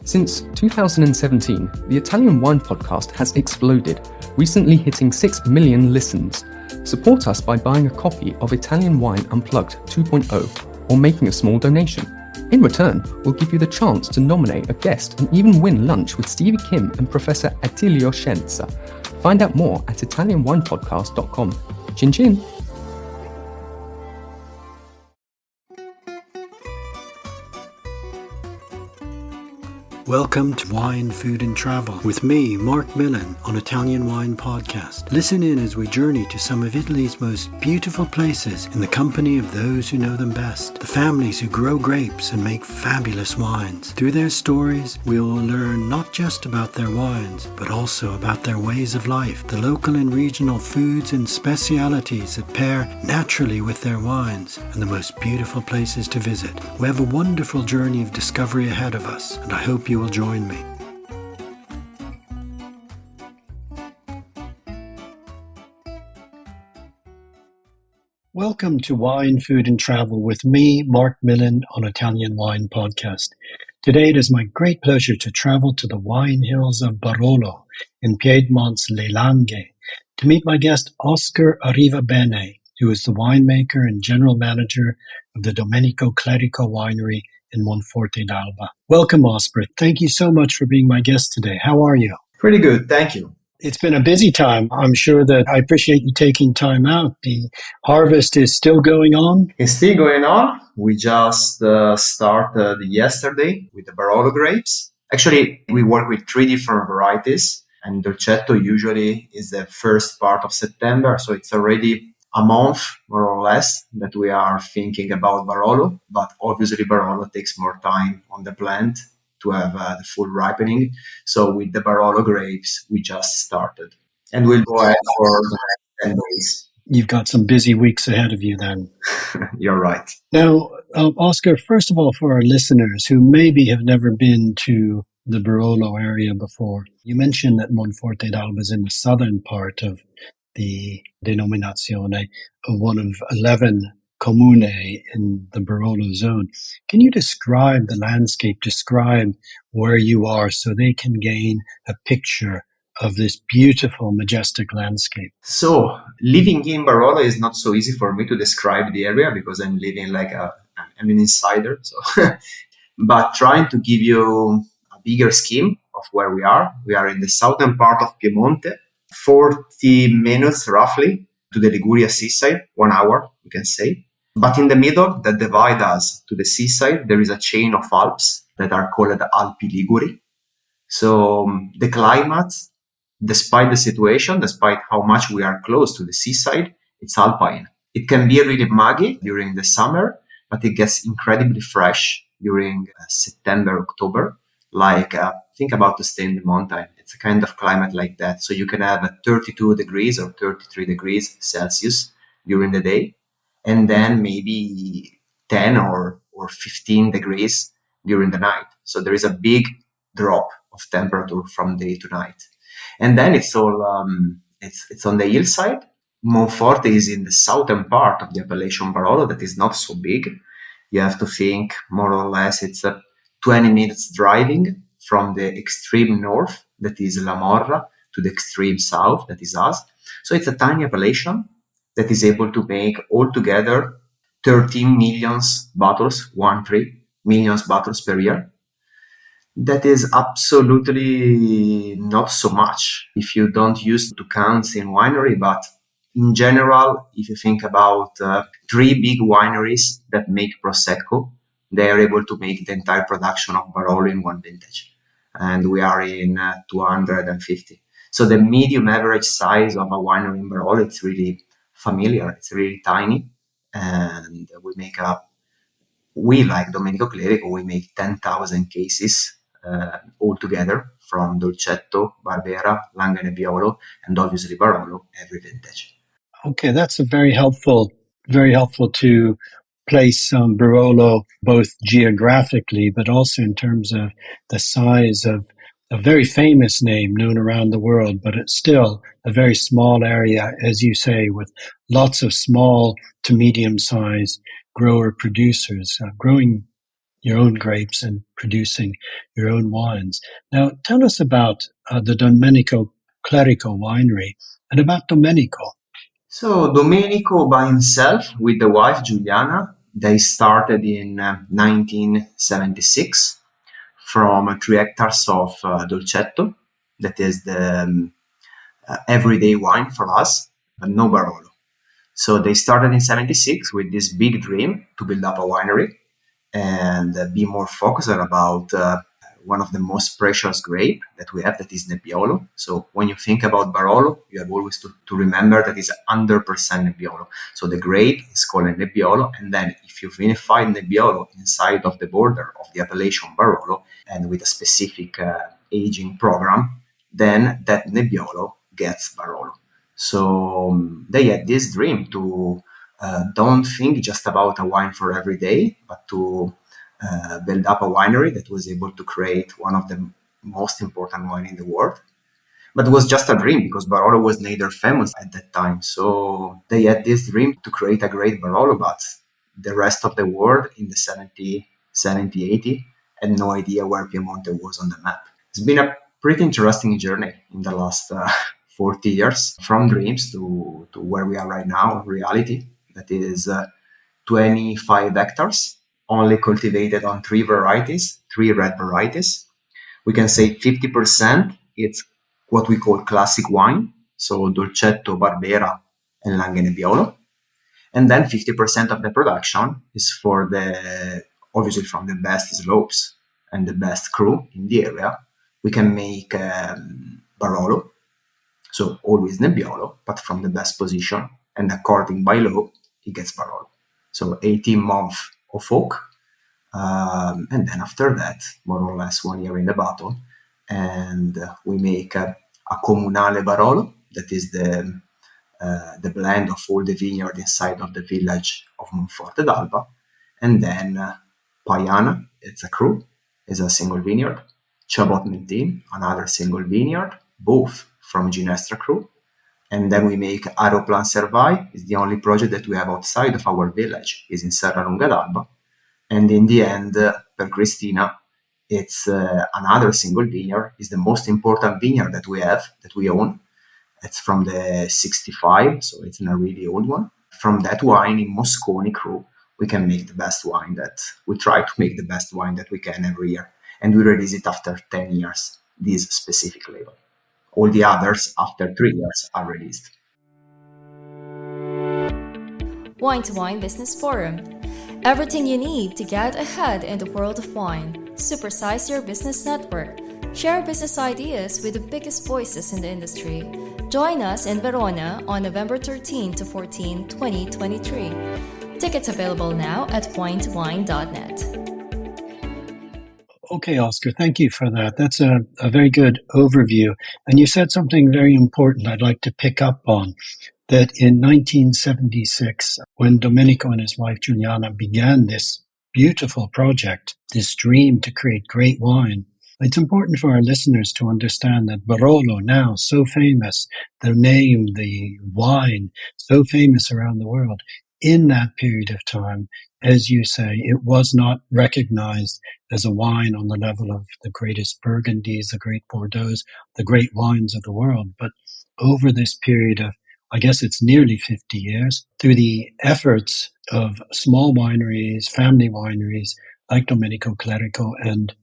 Since 2017, the Italian Wine Podcast has exploded, recently hitting 6 million listens. Support us by buying a copy of Italian Wine Unplugged 2.0 or making a small donation. In return, we'll give you the chance to nominate a guest and even win lunch with Stevie Kim and Professor Attilio Scienza. Find out more at italianwinepodcast.com. Chin chin! Welcome to Wine, Food and Travel with me, Marc Millon, on Italian Wine Podcast. Listen in as we journey to some of Italy's most beautiful places in the company of those who know them best, the families who grow grapes and make fabulous wines. Through their stories, we will learn not just about their wines, but also about their ways of life, the local and regional foods and specialities that pair naturally with their wines, and the most beautiful places to visit. We have a wonderful journey of discovery ahead of us, and I hope you will join me. Welcome to Wine, Food and Travel with me, Marc Millon, on Italian Wine Podcast. Today it is my great pleasure to travel to the wine hills of Barolo in Piedmont's Le Langhe to meet my guest Oscar Arrivabene, who is the winemaker and general manager of the Domenico winery in Monforte d'Alba. Welcome, Oscar. Thank you so much for being my guest today. How are you? Pretty good, thank you. It's been a busy time. I'm sure that I appreciate you taking time out. The harvest is still going on? It's still going on. We just started yesterday with the Barolo grapes. Actually, we work with 3 different varieties, and Dolcetto usually is the first part of September, so it's already a month, more or less, that we are thinking about Barolo, but obviously Barolo takes more time on the plant to have the full ripening. So with the Barolo grapes, we just started. And we'll go ahead for the next 10 days. You've got some busy weeks ahead of you then. You're right. Now, Oscar, first of all, for our listeners who maybe have never been to the Barolo area before, you mentioned that Monforte d'Alba is in the southern part of the denominazione of one of 11 comune in the Barolo zone. Can you describe the landscape, describe where you are so they can gain a picture of this beautiful, majestic landscape? So living in Barolo is not so easy for me to describe the area because I'm living like I'm an insider. So, but trying to give you a bigger scheme of where we are in the southern part of Piedmont, 40 minutes roughly to the Liguria seaside, 1 hour, you can say. But in the middle that divide us to the seaside, there is a chain of Alps that are called Alpi Liguri. So the climate, despite the situation, despite how much we are close to the seaside, it's alpine. It can be really muggy during the summer, but it gets incredibly fresh during September, October. Like, think about to stay in the mountain. It's a kind of climate like that. So you can have 32 degrees or 33 degrees Celsius during the day, and then maybe 10 or 15 degrees during the night. So there is a big drop of temperature from day to night. And then it's all, it's on the hillside. Monforte is in the southern part of the Appalachian Barolo that is not so big. You have to think more or less it's 20 minutes driving from the extreme north, that is La Morra, to the extreme south, that is us. So it's a tiny Appellation that is able to make altogether 13 million bottles, 13 million bottles per year. That is absolutely not so much if you don't use to counts in winery, but in general, if you think about 3 big wineries that make Prosecco, they are able to make the entire production of Barolo in one vintage. And we are in 250. So the medium average size of a winery in Barolo, it's really familiar. It's really tiny. And we like Domenico Clerico, we make 10,000 cases altogether from Dolcetto, Barbera, Langhe Nebbiolo, and obviously Barolo every vintage. Okay, that's very helpful to place Barolo both geographically, but also in terms of the size of a very famous name known around the world, but it's still a very small area, as you say, with lots of small to medium-sized grower producers growing your own grapes and producing your own wines. Now, tell us about the Domenico Clerico winery and about Domenico. So Domenico by himself with the wife Giuliana, they started in 1976 from 3 hectares of Dolcetto, that is the everyday wine for us, but no Barolo. So they started in 76 with this big dream to build up a winery and be more focused about one of the most precious grape that we have, that is Nebbiolo. So when you think about Barolo, you have always to remember that it's 100% Nebbiolo. So the grape is called a Nebbiolo, and then if you vinify Nebbiolo inside of the border of the appellation Barolo and with a specific aging program, then that Nebbiolo gets Barolo. So they had this dream to don't think just about a wine for every day, but to build up a winery that was able to create one of the most important wine in the world. But it was just a dream because Barolo was neither famous at that time. So they had this dream to create a great Barolo, but the rest of the world in the 70, 80 had no idea where Piedmont was on the map. It's been a pretty interesting journey in the last 40 years, from dreams to where we are right now, reality. That is 25 hectares, only cultivated on 3 red varieties. We can say 50% it's what we call classic wine, so Dolcetto, Barbera, and Langhe Nebbiolo. And then 50% of the production is for obviously from the best slopes and the best cru in the area. We can make Barolo, so always Nebbiolo, but from the best position, and according by law, it gets Barolo. So 18 months of oak, and then after that, more or less 1 year in the bottle, and we make a Comunale Barolo, that is the blend of all the vineyard inside of the village of Monforte d'Alba, and then Paiana, it's a cru, is a single vineyard, Chabot Mentin, another single vineyard, both from Ginestra cru. And then we make Aeroplan Servai, is the only project that we have outside of our village, is in Serra Lunga d'Alba. And in the end, Per Cristina, it's another single vineyard, is the most important vineyard that we have, that we own. It's from the 65, so it's a really old one. From that wine in Mosconi cru, we can make the best wine we try to make the best wine that we can every year. And we release it after 10 years, this specific label. All the others, after 3 years, are released. Wine to Wine Business Forum. Everything you need to get ahead in the world of wine. Supersize your business network. Share business ideas with the biggest voices in the industry. Join us in Verona on November 13 to 14, 2023. Tickets available now at winetowine.net. Okay, Oscar, thank you for that. That's a very good overview. And you said something very important I'd like to pick up on, that in 1976, when Domenico and his wife Giuliana began this beautiful project, this dream to create great wine, it's important for our listeners to understand that Barolo, now so famous, the name, the wine, so famous around the world, in that period of time, as you say, it was not recognized as a wine on the level of the greatest Burgundies, the great Bordeaux, the great wines of the world. But over this period of, I guess it's nearly 50 years, through the efforts of small wineries, family wineries like Domenico Clerico and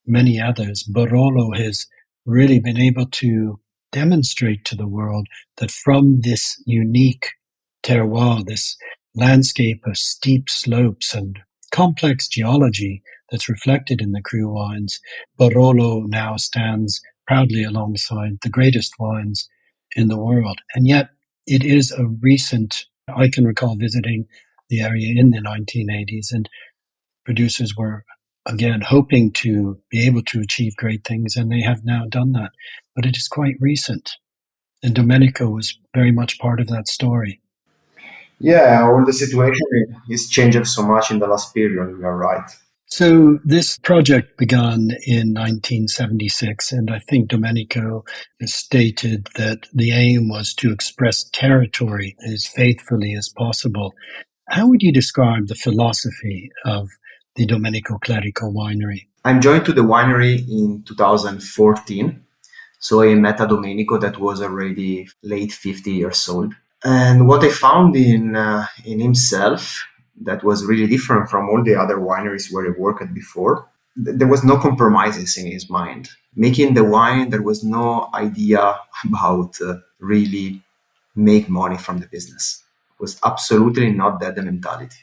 many others, Barolo has really been able to demonstrate to the world that from this unique terroir, this landscape of steep slopes and complex geology that's reflected in the cru wines, Barolo now stands proudly alongside the greatest wines in the world. And yet it is a recent, I can recall visiting the area in the 1980s, and producers were again hoping to be able to achieve great things, and they have now done that. But it is quite recent. And Domenico was very much part of that story. Yeah, all the situation is changed so much in the last period, you are right. So this project began in 1976, and I think Domenico stated that the aim was to express territory as faithfully as possible. How would you describe the philosophy of the Domenico winery? I'm joined to the winery in 2014. So I met a Domenico that was already late 50 years old. And what I found in himself that was really different from all the other wineries where I worked before, there was no compromises in his mind. Making the wine, there was no idea about really make money from the business. It was absolutely not that the mentality.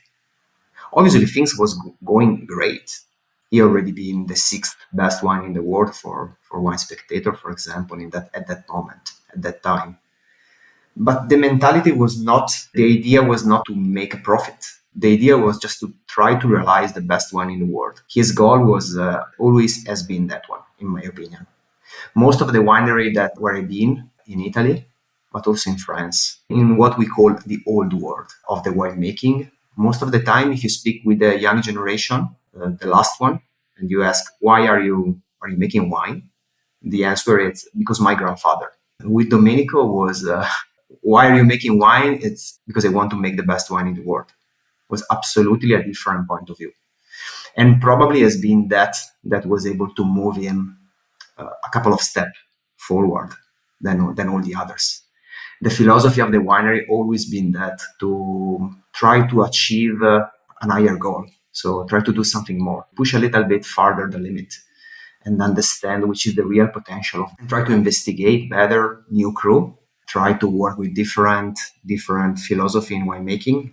Obviously, things was going great. He already been the sixth best wine in the world for Wine Spectator, for example, in that at that moment, at that time. But the mentality was not, the idea was not to make a profit. The idea was just to try to realize the best one in the world. His goal was always has been that one, in my opinion. Most of the winery that where I've been in Italy, but also in France, in what we call the old world of the winemaking, most of the time, if you speak with the young generation, the last one, and you ask, why are you making wine? The answer is because my grandfather. With Domenico was, why are you making wine? It's because I want to make the best wine in the world. It was absolutely a different point of view. And probably has been that was able to move him a couple of steps forward than all the others. The philosophy of the winery always been that to try to achieve an higher goal. So try to do something more, push a little bit farther the limit and understand which is the real potential and try to investigate better new crew, try to work with different philosophy in winemaking,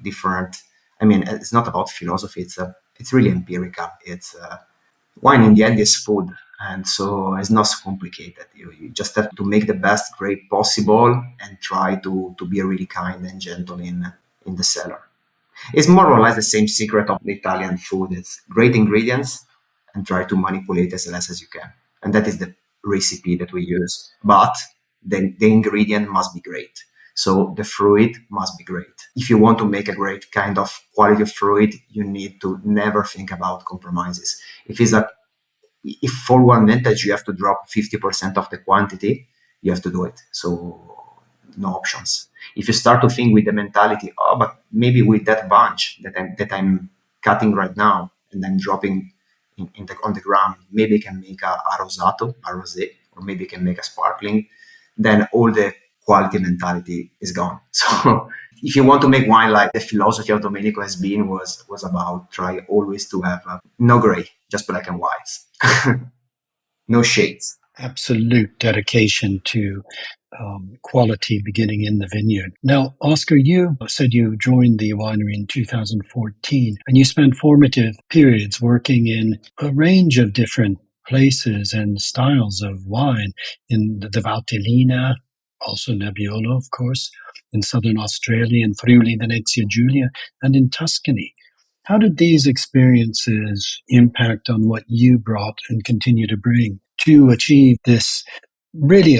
it's not about philosophy. It's really empirical. It's wine in the end is food. And so it's not so complicated. You just have to make the best grape possible and try to be really kind and gentle in the cellar. It's more or less the same secret of the Italian food. It's great ingredients and try to manipulate as less as you can. And that is the recipe that we use. But the ingredient must be great. So the fruit must be great. If you want to make a great kind of quality of fruit, you need to never think about compromises. If for one vintage you have to drop 50% of the quantity, you have to do it. So no options. If you start to think with the mentality, but maybe with that bunch that I'm cutting right now and I'm dropping on the ground, maybe I can make a rosato, a rosé, or maybe I can make a sparkling, then all the quality mentality is gone. So if you want to make wine, like the philosophy of Domenico has been, was about try always to have no gray, just black and whites, no shades. Absolute dedication to quality beginning in the vineyard. Now, Oscar, you said you joined the winery in 2014, and you spent formative periods working in a range of different places and styles of wine in the Valtellina, also Nebbiolo, of course, in southern Australia, in Friuli, Venezia Giulia, and in Tuscany. How did these experiences impact on what you brought and continue to bring to achieve this really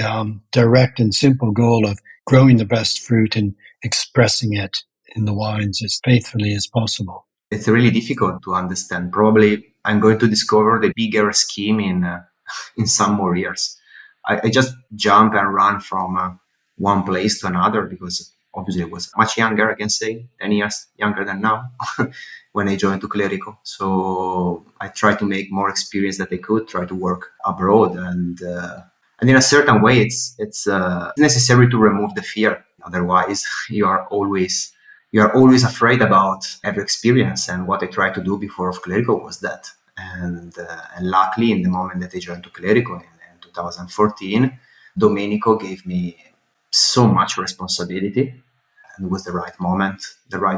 direct and simple goal of growing the best fruit and expressing it in the wines as faithfully as possible? It's really difficult to understand. Probably I'm going to discover the bigger scheme in some more years. I just jump and run from one place to another because obviously I was much younger, I can say, 10 years younger than now when I joined to Clerico. So I tried to make more experience that I could, try to work abroad. And in a certain way, it's necessary to remove the fear. Otherwise, you are always afraid about every experience. And what I tried to do before of Clerico was that. And luckily, in the moment that I joined to Clerico in 2014, Domenico gave me so much responsibility, and it was the right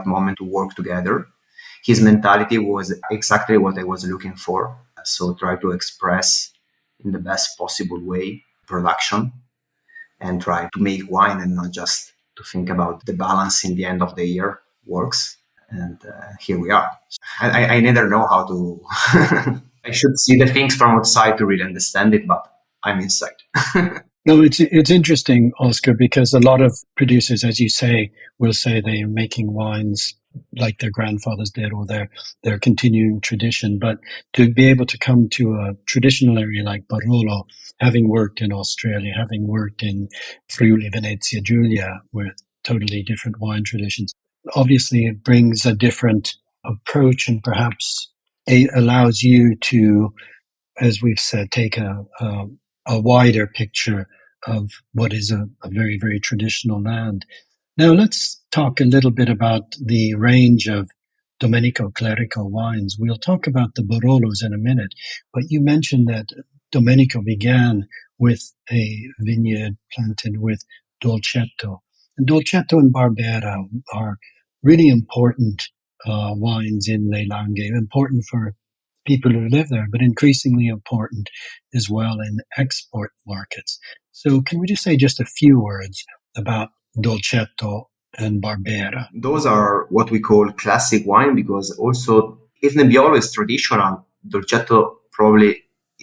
moment to work together. His mentality was exactly what I was looking for. So try to express in the best possible way production and try to make wine and not just to think about the balance in the end of the year works. And here we are. I never know how to... I should see the things from outside to really understand it, but I'm inside. No, it's interesting, Oscar, because a lot of producers, as you say, will say they're making wines like their grandfathers did or their continuing tradition. But to be able to come to a traditional area like Barolo, having worked in Australia, having worked in Friuli, Venezia Giulia, with totally different wine traditions, obviously it brings a different approach and perhaps allows you to, as we've said, take a wider picture of what is a very, very traditional land. Now let's talk a little bit about the range of Domenico Clerico wines. We'll talk about the Barolos in a minute, but you mentioned that Domenico began with a vineyard planted with Dolcetto. And Dolcetto and Barbera are really important wines in Le Langhe, important for people who live there, but increasingly important as well in export markets. So can we just say just a few words about Dolcetto and Barbera? Those are what we call classic wine, because also if Nebbiolo is traditional, Dolcetto probably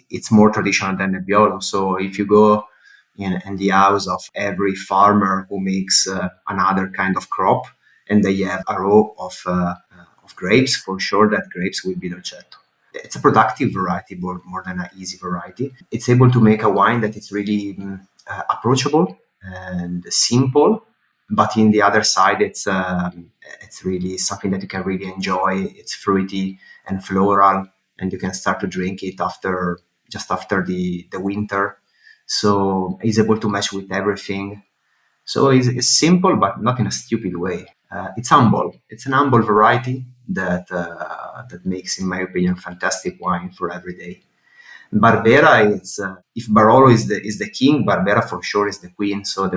it's more traditional than Nebbiolo. So if you go in the house of every farmer who makes another kind of crop, and they have a row of grapes, for sure that grapes will be Dolcetto. It's a productive variety more than an easy variety. It's able to make a wine that is really approachable and simple, but in the other side, it's really something that you can really enjoy. It's fruity and floral, and you can start to drink it just after the winter. So it's able to match with everything. So it's simple, but not in a stupid way. It's humble. It's an humble variety that makes, in my opinion, fantastic wine for every day. Barbera is if Barolo is the king, Barbera for sure is the queen. So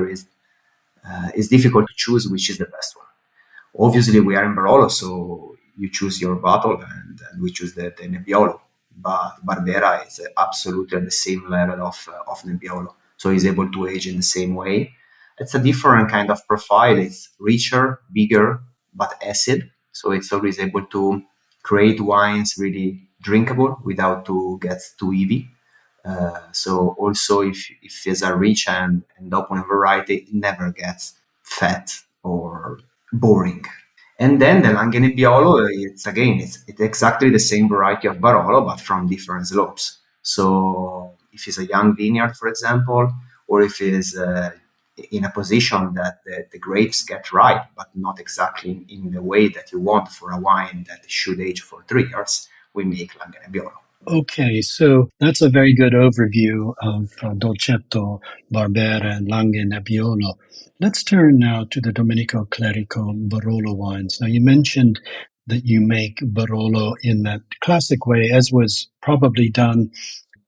it's difficult to choose which is the best one. Obviously, we are in Barolo, so you choose your bottle, and we choose the Nebbiolo. But Barbera is absolutely at the same level of Nebbiolo, so it's able to age in the same way. It's a different kind of profile. It's richer, bigger, but acid. So it's always able to create wines really drinkable without to get too heavy. So also if it's a rich and open variety, it never gets fat or boring. And then the Langhe Nebbiolo, it's exactly the same variety of Barolo, but from different slopes. So if it's a young vineyard, for example, or if it's in a position that the grapes get ripe, but not exactly in the way that you want for a wine that should age for 3 years, we make Langhe Nebbiolo. Okay, so that's a very good overview of Dolcetto, Barbera, and Langhe Nebbiolo. Let's turn now to the Domenico Clerico Barolo wines. Now, you mentioned that you make Barolo in that classic way, as was probably done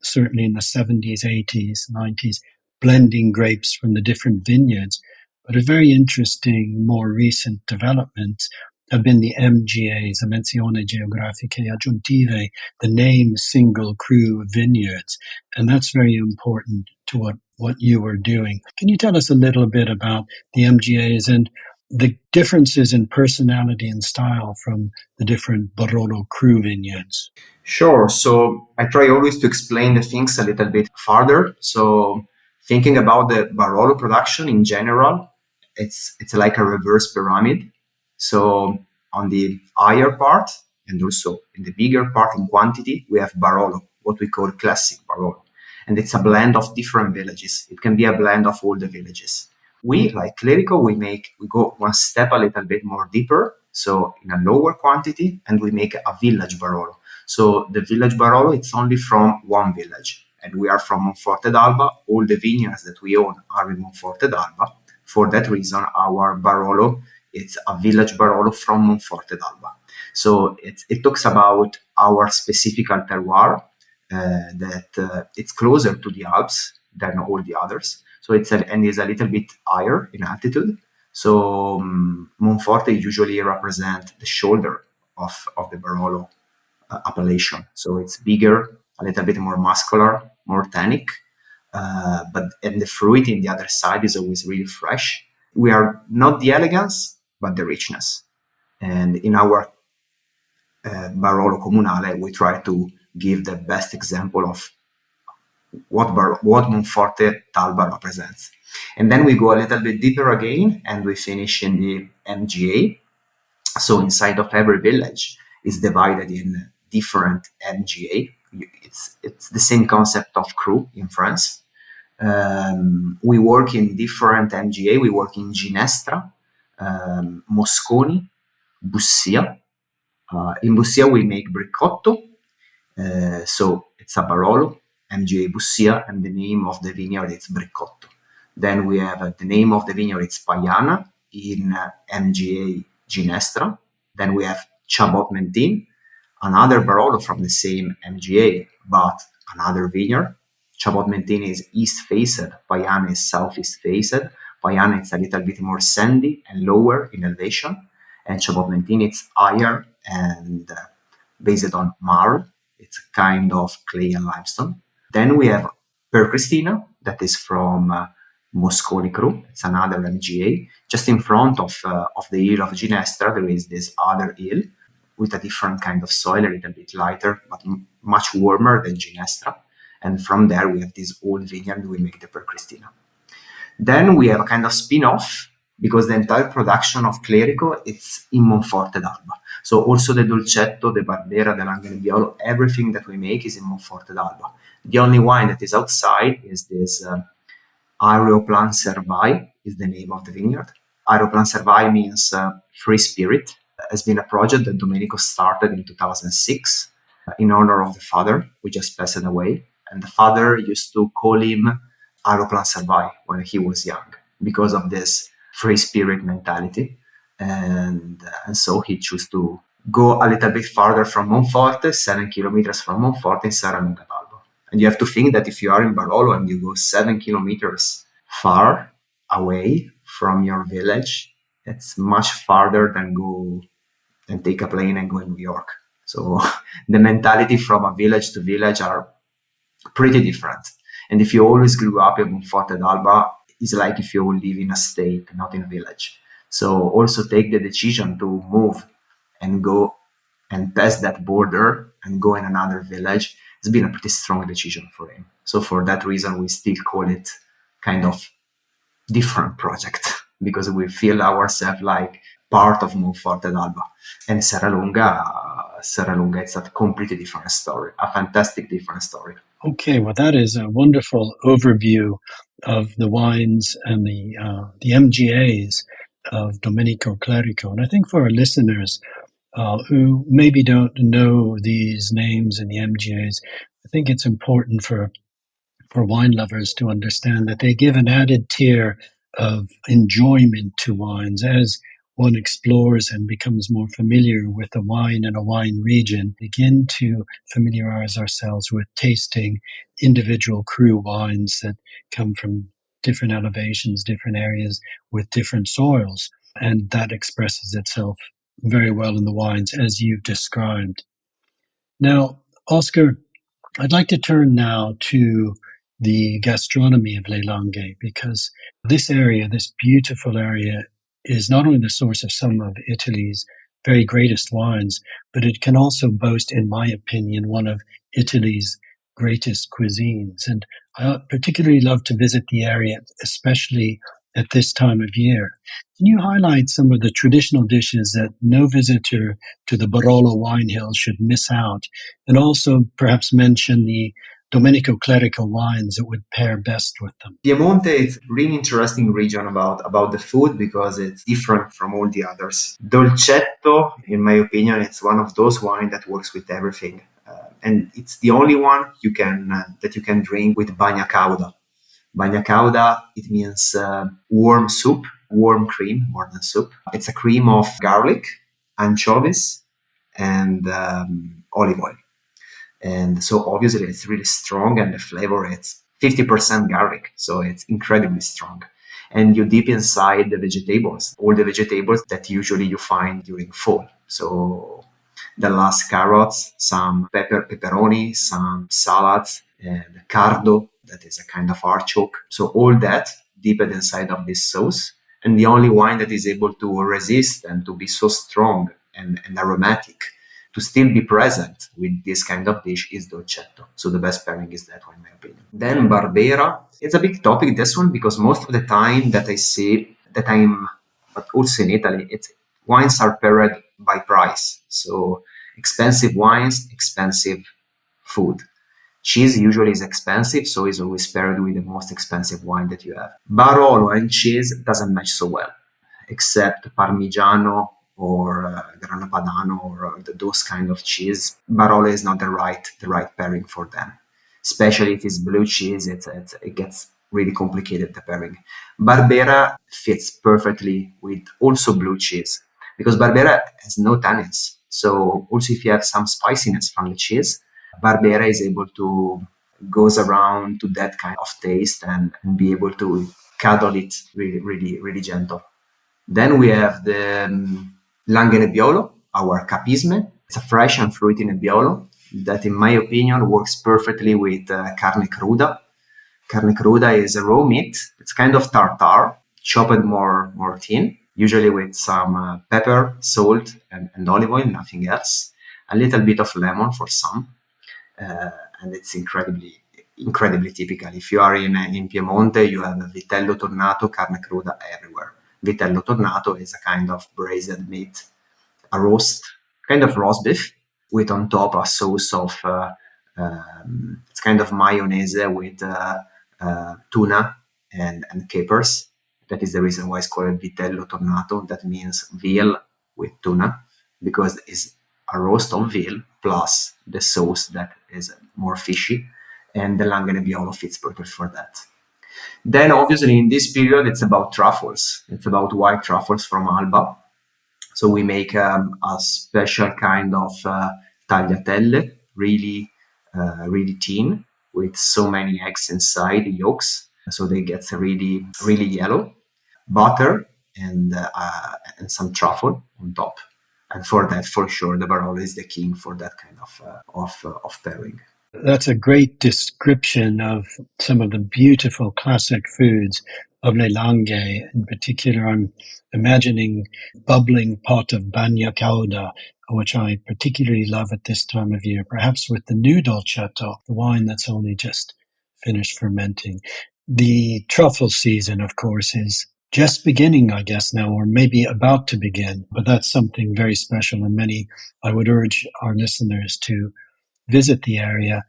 certainly in the 70s, 80s, 90s, blending grapes from the different vineyards. But a very interesting, more recent development have been the MGAs, the Menzione Geografiche Aggiuntive, the name single cru vineyards. And that's very important to what you were doing. Can you tell us a little bit about the MGAs and the differences in personality and style from the different Barolo cru vineyards? Sure. So I try always to explain the things a little bit further. So thinking about the Barolo production in general, it's like a reverse pyramid. So on the higher part and also in the bigger part in quantity, we have Barolo, what we call classic Barolo. And it's a blend of different villages. It can be a blend of all the villages. We, like Clerico, we go one step a little bit more deeper. So in a lower quantity, and we make a village Barolo. So the village Barolo, it's only from one village. And we are from Monforte d'Alba. All the vineyards that we own are in Monforte d'Alba. For that reason, our Barolo, it's a village Barolo from Monforte d'Alba. So it talks about our specific terroir, that it's closer to the Alps than all the others. So it's a little bit higher in altitude. So Monforte usually represent the shoulder of the Barolo appellation. So it's bigger, a little bit more muscular, more tannic. And the fruit in the other side is always really fresh. We are not the elegance, but the richness. And in our Barolo Comunale, we try to give the best example of what Monforte d'Alba represents. And then we go a little bit deeper again, and we finish in the MGA. So inside of every village is divided in different MGA. It's the same concept of cru in France. We work in different MGA. We work in Ginestra, Mosconi, Bussia. In Bussia, we make Bricotto, So it's a Barolo, MGA Bussia, and the name of the vineyard is Briccotto. Then we have the name of the vineyard, it's Paiana in MGA Ginestra. Then we have Chabot Mentin, another Barolo from the same MGA, but another vineyard. Chabot Mentin is east-faced, Paiana is southeast-faced. Paiana is a little bit more sandy and lower in elevation, and Chabot Mentin is higher and based on marl. It's a kind of clay and limestone. Then we have Per Cristina, that is from Moscoli Cru. It's another MGA. Just in front of the hill of Ginestra, there is this other hill with a different kind of soil, a little bit lighter, but much warmer than Ginestra. And from there, we have this old vineyard. We make the Per Cristina. Then we have a kind of spin-off, because the entire production of Clerico is in Monforte d'Alba. So also the Dolcetto, the Barbera, the Langhe Nebbiolo, everything that we make is in Monforte d'Alba. The only wine that is outside is this Aeroplan Servai, is the name of the vineyard. Aeroplan Servai means free spirit. It has been a project that Domenico started in 2006 in honor of the father, who just passed away. And the father used to call him Aeroplan Servai when he was young, because of this free spirit mentality. And so he chose to go a little bit farther from Monforte, 7 kilometers from Monforte, in Serralunga d'Alba. And you have to think that if you are in Barolo and you go 7 kilometers far away from your village, it's much farther than take a plane and go in New York. So the mentality from a village to village are pretty different. And if you always grew up in Monforte d'Alba, it's like if you live in a state, not in a village. So also take the decision to move and go and pass that border and go in another village. It's been a pretty strong decision for him. So for that reason, we still call it kind of different project, because we feel ourselves like part of Monforte d'Alba. And Serralunga, it's a completely different story, a fantastic different story. Okay, well, that is a wonderful overview of the wines and the MGAs of Domenico Clerico. And I think for our listeners who maybe don't know these names and the MGAs, I think it's important for wine lovers to understand that they give an added tier of enjoyment to wines as one explores and becomes more familiar with a wine and a wine region, begin to familiarize ourselves with tasting individual cru wines that come from different elevations, different areas with different soils. And that expresses itself very well in the wines as you've described. Now, Oscar, I'd like to turn now to the gastronomy of Le Langhe, because this area, this beautiful area, is not only the source of some of Italy's very greatest wines, but it can also boast, in my opinion, one of Italy's greatest cuisines. And I particularly love to visit the area, especially at this time of year. Can you highlight some of the traditional dishes that no visitor to the Barolo wine hills should miss out? And also perhaps mention the Domenico Clerico wines that would pair best with them. Piedmont is a really interesting region about the food, because it's different from all the others. Dolcetto, in my opinion, it's one of those wines that works with everything. And it's the only one that you can drink with bagna cauda. Bagna cauda, it means warm soup, warm cream more than soup. It's a cream of garlic, anchovies, and olive oil. And so obviously it's really strong, and the flavor, it's 50% garlic. So it's incredibly strong. And you dip inside the vegetables, all the vegetables that usually you find during fall. So the last carrots, some pepperoni, some salads, and cardo, that is a kind of artichoke. So all that dipped inside of this sauce. And the only wine that is able to resist and to be so strong and aromatic, to still be present with this kind of dish, is Dolcetto. So the best pairing is that one, in my opinion. Then Barbera. It's a big topic, this one, because most of the time that I see, but also in Italy, wines are paired by price. So expensive wines, expensive food. Cheese usually is expensive, so it's always paired with the most expensive wine that you have. Barolo and cheese doesn't match so well, except Parmigiano or Grana Padano or those kind of cheese, Barolo is not the right pairing for them. Especially if it's blue cheese, it gets really complicated, the pairing. Barbera fits perfectly with also blue cheese because Barbera has no tannins. So also if you have some spiciness from the cheese, Barbera is able to goes around to that kind of taste and be able to cuddle it really gentle. Then we have the Langhe Nebbiolo, our capisme. It's a fresh and fruity Nebbiolo that, in my opinion, works perfectly with carne cruda. Carne cruda is a raw meat. It's kind of tartare, chopped more thin, usually with some pepper, salt, and olive oil, nothing else. A little bit of lemon for some. And it's incredibly typical. If you are in Piedmont, you have vitello tornato, carne cruda everywhere. Vitello tornato is a kind of braised meat, a roast, kind of roast beef, with on top a sauce of it's kind of mayonnaise with tuna and capers. That is the reason why it's called vitello tornato. That means veal with tuna, because it's a roast of veal plus the sauce that is more fishy, and the Langhe Nebbiolo fits perfect for that. Then obviously in this period it's about truffles. It's about white truffles from Alba. So we make a special kind of tagliatelle, really thin, with so many eggs inside the yolks, so they get really yellow. Butter and some truffle on top. And for that, for sure, the Barolo is the king for that kind of pairing. That's a great description of some of the beautiful classic foods of Le Langhe. In particular, I'm imagining bubbling pot of bagna cauda, which I particularly love at this time of year, perhaps with the new dolcetto, the wine that's only just finished fermenting. The truffle season, of course, is just beginning, I guess, now, or maybe about to begin. But that's something very special, and I would urge our listeners to visit the area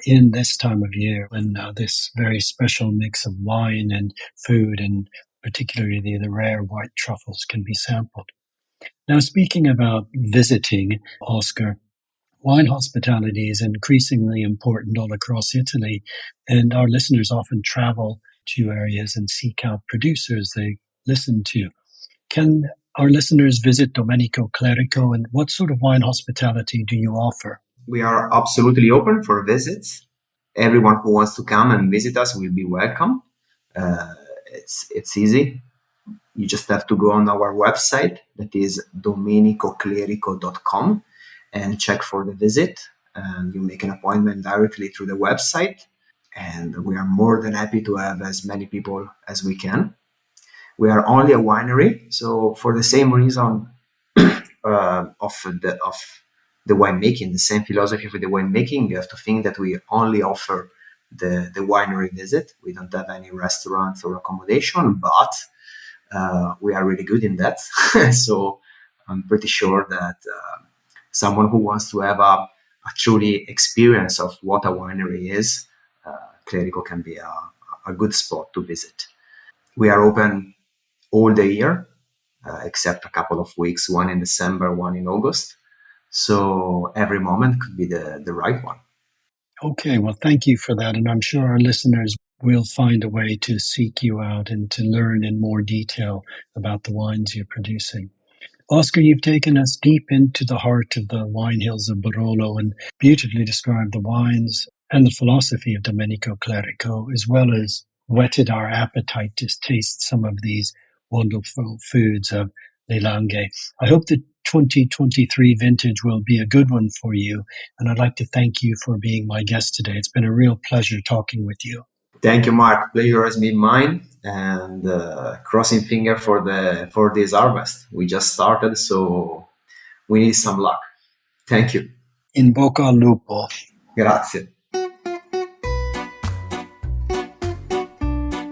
in this time of year when this very special mix of wine and food, and particularly the rare white truffles, can be sampled. Now, speaking about visiting, Oscar, wine hospitality is increasingly important all across Italy, and our listeners often travel to areas and seek out producers they listen to. Can our listeners visit Domenico Clerico, and what sort of wine hospitality do you offer? We are absolutely open for visits. Everyone who wants to come and visit us will be welcome. It's easy. You just have to go on our website, that is domenicoclerico.com, and check for the visit. And you make an appointment directly through the website. And we are more than happy to have as many people as we can. We are only a winery, so for the same reason of the winemaking, the same philosophy for the winemaking, you have to think that we only offer the winery visit. We don't have any restaurants or accommodation, but we are really good in that. So I'm pretty sure that someone who wants to have a truly experience of what a winery is, Clerico can be a good spot to visit. We are open all the year, except a couple of weeks, one in December, one in August. So every moment could be the right one. Okay, well, thank you for that. And I'm sure our listeners will find a way to seek you out and to learn in more detail about the wines you're producing. Oscar, you've taken us deep into the heart of the wine hills of Barolo and beautifully described the wines and the philosophy of Domenico Clerico, as well as whetted our appetite to taste some of these wonderful foods of Le Langhe. I hope the 2023 vintage will be a good one for you, and I'd like to thank you for being my guest today. It's been a real pleasure talking with you. Thank you, Mark. Pleasure has been mine, and crossing finger for this harvest. We just started, so we need some luck. Thank you. In bocca al lupo. Grazie.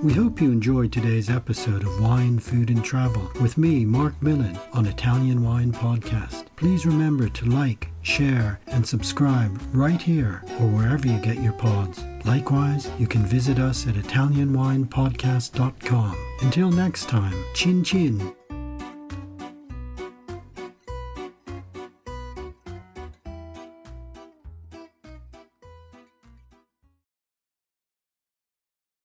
We hope you enjoyed today's episode of Wine, Food and Travel with me, Marc Millon, on Italian Wine Podcast. Please remember to like, share, and subscribe right here or wherever you get your pods. Likewise, you can visit us at ItalianWinePodcast.com. Until next time, chin chin.